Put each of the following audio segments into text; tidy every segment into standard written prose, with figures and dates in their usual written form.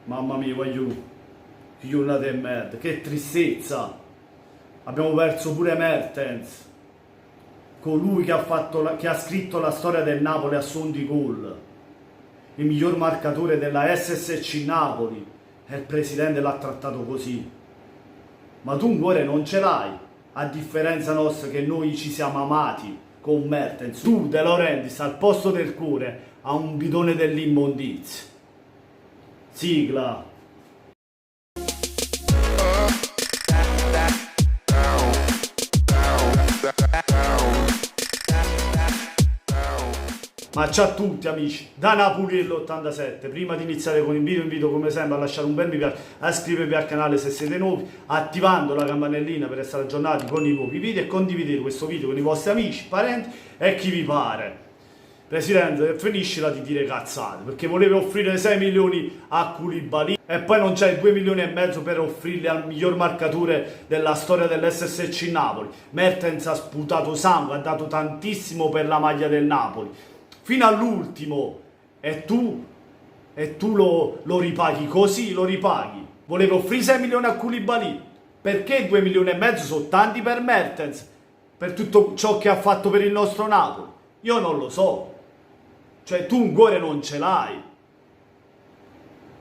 Mamma mia, una di merda, che tristezza. Abbiamo perso pure Mertens, colui che ha scritto la storia del Napoli a suon di gol, il miglior marcatore della SSC Napoli, e il presidente l'ha trattato così. Ma tu un cuore non ce l'hai, a differenza nostra che noi ci siamo amati con Mertens. Tu, De Laurentiis, al posto del cuore, ha un bidone dell'immondizia. Sigla. Ma ciao a tutti amici, da Napuriello 87, prima di iniziare con il video invito come sempre a lasciare un bel mi piace, a iscrivervi al canale se siete nuovi, attivando la campanellina per essere aggiornati con i nuovi video e condividere questo video con i vostri amici, parenti e chi vi pare. Presidente, finiscila di dire cazzate, perché volevi offrire 6 milioni a Koulibaly e poi non c'hai 2 milioni e mezzo per offrirli al miglior marcatore della storia dell'SSC Napoli. Mertens ha sputato sangue, ha dato tantissimo per la maglia del Napoli, fino all'ultimo, e tu lo ripaghi così, lo ripaghi. Volevi offrire 6 milioni a Koulibaly, perché 2 milioni e mezzo sono tanti per Mertens, per tutto ciò che ha fatto per il nostro Napoli? Io non lo so. Cioè, tu un cuore non ce l'hai.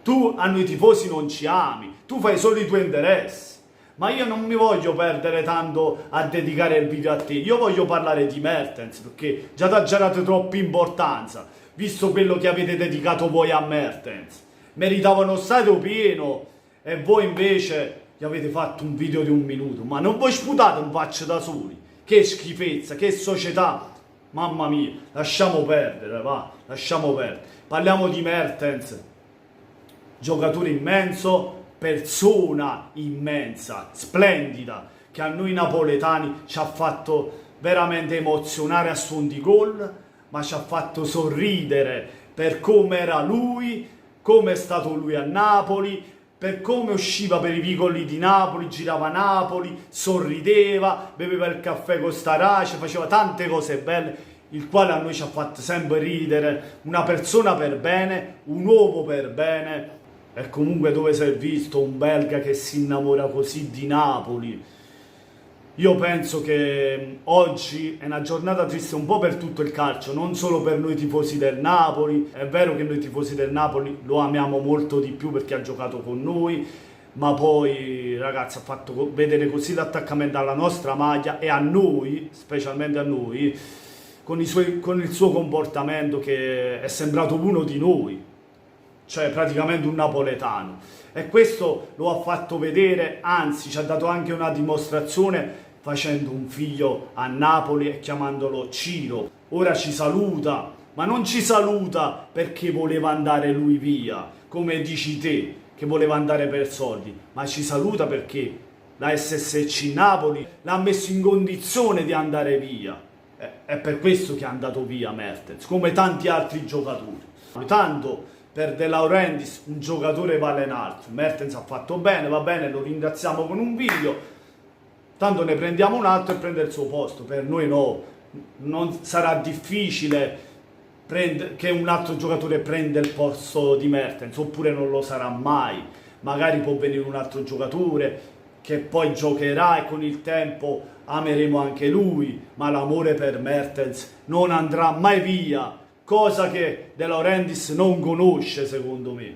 Tu a noi tifosi non ci ami. Tu fai solo i tuoi interessi. Ma io non mi voglio perdere tanto a dedicare il video a te. Io voglio parlare di Mertens, perché già ti ha dato troppa importanza, visto quello che avete dedicato voi a Mertens. Meritava uno stadio pieno e voi invece gli avete fatto un video di 1 minuto. Ma non voi sputate in faccia da soli. Che schifezza, che società. Mamma mia, lasciamo perdere, va, lasciamo perdere. Parliamo di Mertens, giocatore immenso, persona immensa, splendida, che a noi napoletani ci ha fatto veramente emozionare a suon di gol, ma ci ha fatto sorridere per come era lui, come è stato lui a Napoli, per come usciva per i vicoli di Napoli, girava Napoli, sorrideva, beveva il caffè con Starace, faceva tante cose belle, il quale a noi ci ha fatto sempre ridere, una persona per bene, un uomo per bene, e comunque dove si è visto un belga che si innamora così di Napoli. Io penso che oggi è una giornata triste un po' per tutto il calcio, non solo per noi tifosi del Napoli. È vero che noi tifosi del Napoli lo amiamo molto di più perché ha giocato con noi, ma poi ragazzi ha fatto vedere così l'attaccamento alla nostra maglia e a noi, specialmente a noi, con il suo comportamento che è sembrato uno di noi, cioè praticamente un napoletano. E questo lo ha fatto vedere, anzi ci ha dato anche una dimostrazione facendo un figlio a Napoli e chiamandolo Ciro. Ora ci saluta, ma non ci saluta perché voleva andare lui via, come dici te, che voleva andare per soldi, ma ci saluta perché la SSC Napoli l'ha messo in condizione di andare via. È per questo che è andato via Mertens, come tanti altri giocatori. Tanto per De Laurentiis un giocatore vale un altro. Mertens ha fatto bene, va bene, lo ringraziamo con un video. Tanto ne prendiamo un altro e prende il suo posto. Per noi no, non sarà difficile che un altro giocatore prenda il posto di Mertens, oppure non lo sarà mai. Magari può venire un altro giocatore che poi giocherà e con il tempo ameremo anche lui, ma l'amore per Mertens non andrà mai via, cosa che De Laurentiis non conosce secondo me.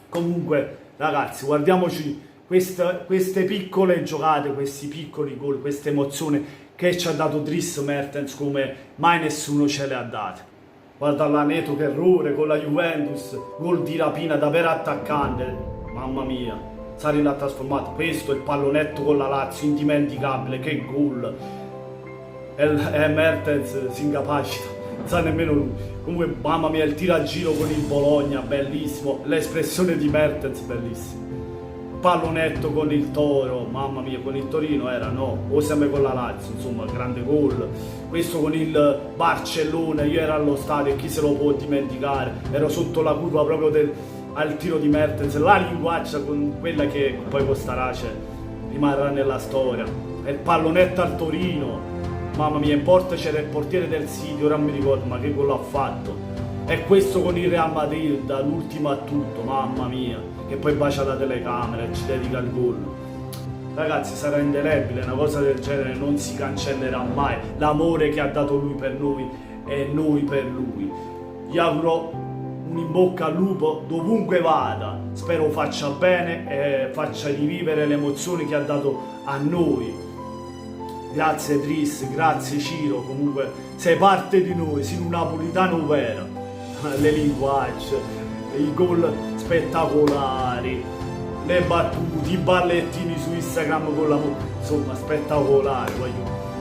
Comunque ragazzi, guardiamoci queste piccole giocate, questi piccoli gol, questa emozione che ci ha dato Dries Mertens come mai nessuno ce le ha date. Guarda l'Aneto che errore con la Juventus, gol di rapina da vero attaccante, mamma mia, Sarri l'ha trasformato. Questo è il pallonetto con la Lazio, indimenticabile, che gol. E Mertens si incapacita, non sa nemmeno lui. Comunque mamma mia, il tiro a giro con il Bologna, bellissimo, l'espressione di Mertens bellissima. Pallonetto con il Toro, mamma mia, con il Torino era no, o sempre con la Lazio, insomma, grande gol. Questo con il Barcellona, io ero allo stadio e chi se lo può dimenticare, ero sotto la curva proprio al tiro di Mertens, la linguaccia con quella che poi con Starace rimarrà nella storia. E il pallonetto al Torino, mamma mia, in porta c'era il portiere del City, ora non mi ricordo, ma che gol ha fatto. E questo con il Real Madrid, l'ultimo a tutto, mamma mia, che poi bacia la telecamera e ci dedica il gol. Ragazzi, sarà indelebile, una cosa del genere non si cancellerà mai. L'amore che ha dato lui per noi e noi per lui. Gli auguro un in bocca al lupo dovunque vada, spero faccia bene e faccia rivivere le emozioni che ha dato a noi. Grazie Tris, grazie Ciro, comunque sei parte di noi, sei un napolitano vero. Le linguagge, i gol spettacolari, le battute, i ballettini su Instagram con la insomma spettacolari,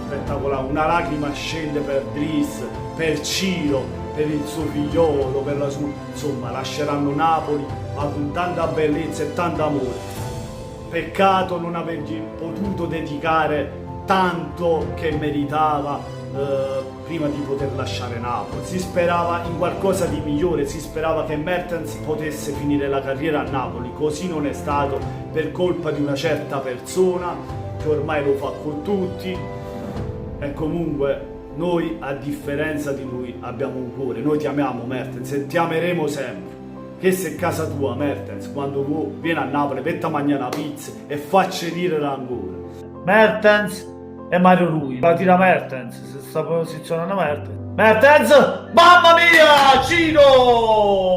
spettacolare. Una lacrima scende per Tris, per Ciro, per il suo figliolo, per la sua, insomma lasceranno Napoli ma con tanta bellezza e tanto amore. Peccato non avergli potuto dedicare tanto che meritava prima di poter lasciare Napoli. Si sperava in qualcosa di migliore, si sperava che Mertens potesse finire la carriera a Napoli, così non è stato per colpa di una certa persona che ormai lo fa con tutti. E comunque noi, a differenza di lui, abbiamo un cuore, noi ti amiamo Mertens e ti ameremo sempre. Che se casa tua Mertens, quando tu vieni a Napoli, metti a mangiare una pizza e facci ridere ancora. Mertens e Mario Rui, la tira Mertens, se sta posizionando Mertens. Mertens, mamma mia, Ciro!